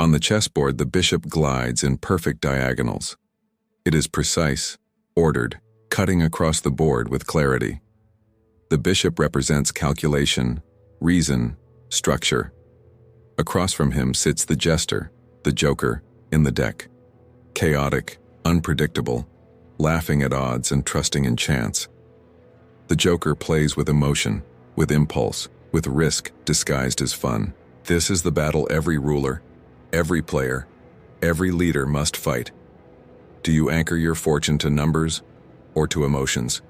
On the chessboard, the bishop glides in perfect diagonals. It is precise, ordered, cutting across the board with clarity. The bishop represents calculation, reason, structure. Across from him sits the jester, the joker, in the deck. Chaotic, unpredictable, laughing at odds and trusting in chance. The joker plays with emotion, with impulse, with risk disguised as fun. This is the battle every ruler, every player, every leader must fight. Do you anchor your fortune to numbers or to emotions?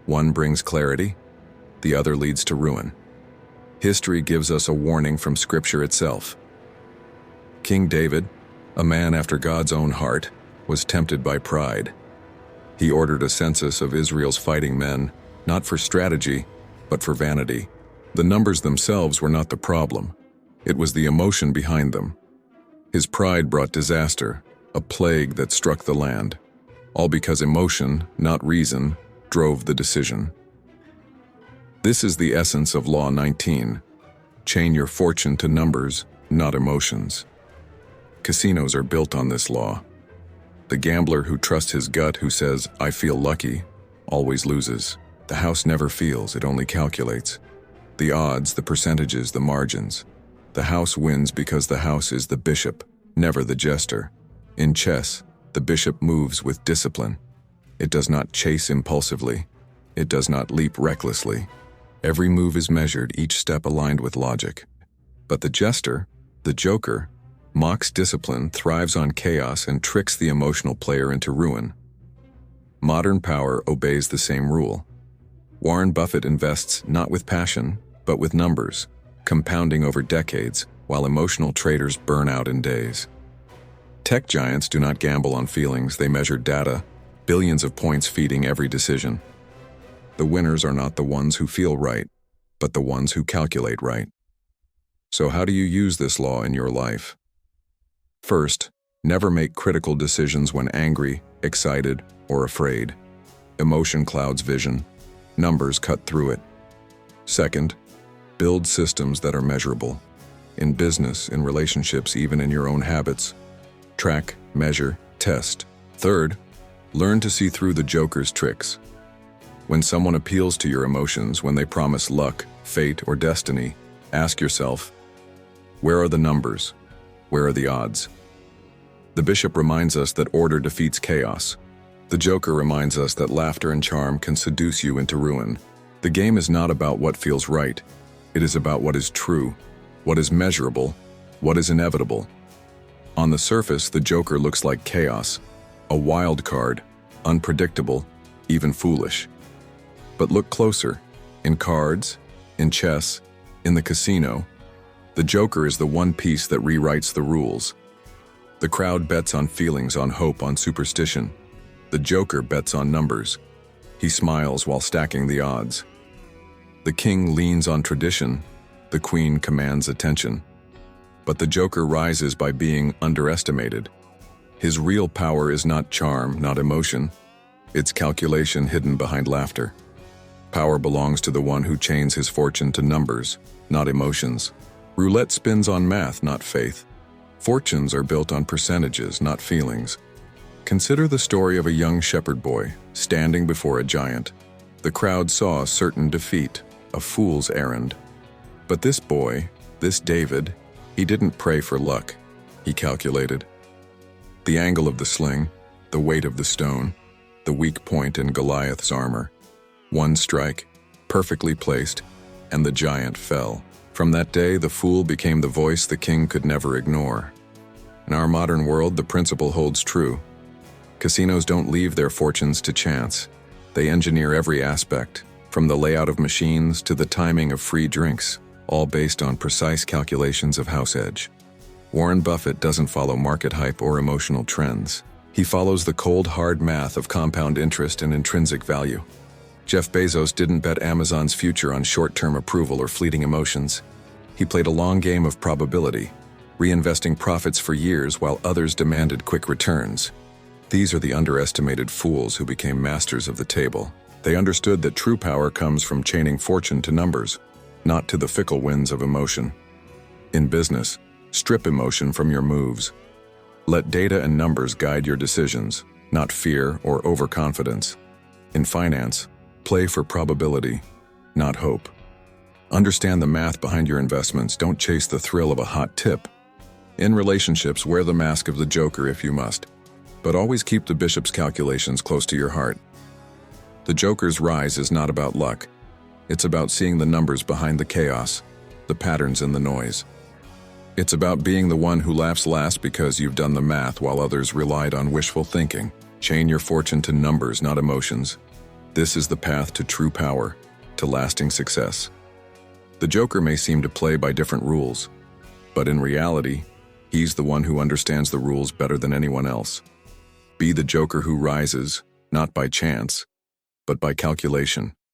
One brings clarity, the other leads to ruin. History gives us a warning from Scripture itself. King David, a man after God's own heart, was tempted by pride. He ordered a census of Israel's fighting men, not for strategy, but for vanity. The numbers themselves were not the problem. It was the emotion behind them. His pride brought disaster, a plague that struck the land, all because emotion, not reason, drove the decision. This is the essence of Law 19. Chain your fortune to numbers, not emotions. Casinos are built on this law. The gambler who trusts his gut, who says, "I feel lucky," always loses. The house never feels, it only calculates. The odds, the percentages, the margins. The house wins because the house is the bishop, never the jester. In chess, the bishop moves with discipline. It does not chase impulsively. It does not leap recklessly. Every move is measured, each step aligned with logic. But the jester, the joker, mocks discipline, thrives on chaos, and tricks the emotional player into ruin. Modern power obeys the same rule. Warren Buffett invests not with passion, but with numbers, compounding over decades, while emotional traders burn out in days. Tech giants do not gamble on feelings, they measure data, billions of points feeding every decision. The winners are not the ones who feel right, but the ones who calculate right. So how do you use this law in your life? First, never make critical decisions when angry, excited, or afraid. Emotion clouds vision. Numbers cut through it. Second, build systems that are measurable. In business, in relationships, even in your own habits. Track, measure, test. Third, learn to see through the joker's tricks. When someone appeals to your emotions, when they promise luck, fate, or destiny, ask yourself, where are the numbers? Where are the odds? The bishop reminds us that order defeats chaos. The joker reminds us that laughter and charm can seduce you into ruin. The game is not about what feels right. It is about what is true, what is measurable, what is inevitable. On the surface, the joker looks like chaos, a wild card, unpredictable, even foolish. But look closer. In cards, in chess, in the casino, the joker is the one piece that rewrites the rules. The crowd bets on feelings, on hope, on superstition. The joker bets on numbers. He smiles while stacking the odds. The king leans on tradition. The queen commands attention. But the joker rises by being underestimated. His real power is not charm, not emotion. It's calculation hidden behind laughter. Power belongs to the one who chains his fortune to numbers, not emotions. Roulette spins on math, not faith. Fortunes are built on percentages, not feelings. Consider the story of a young shepherd boy standing before a giant. The crowd saw certain defeat, a fool's errand. But this boy, this David, he didn't pray for luck. He calculated. The angle of the sling, the weight of the stone, the weak point in Goliath's armor. One strike, perfectly placed, and the giant fell. From that day, the fool became the voice the king could never ignore. In our modern world, the principle holds true. Casinos don't leave their fortunes to chance. They engineer every aspect, from the layout of machines to the timing of free drinks, all based on precise calculations of house edge. Warren Buffett doesn't follow market hype or emotional trends. He follows the cold, hard math of compound interest and intrinsic value. Jeff Bezos didn't bet Amazon's future on short-term approval or fleeting emotions. He played a long game of probability, reinvesting profits for years while others demanded quick returns. These are the underestimated fools who became masters of the table. They understood that true power comes from chaining fortune to numbers, not to the fickle winds of emotion. In business, Strip emotion from your moves. Let data and numbers guide your decisions, not fear or overconfidence. In finance, play for probability, not hope. Understand the math behind your investments. Don't chase the thrill of a hot tip. In relationships, wear the mask of the Joker if you must, but always keep the bishop's calculations close to your heart. The Joker's rise is not about luck. It's about seeing the numbers behind the chaos, the patterns in the noise. It's about being the one who laughs last because you've done the math while others relied on wishful thinking. Chain your fortune to numbers, not emotions. This is the path to true power, to lasting success. The Joker may seem to play by different rules, but in reality, he's the one who understands the rules better than anyone else. Be the Joker who rises, not by chance, but by calculation.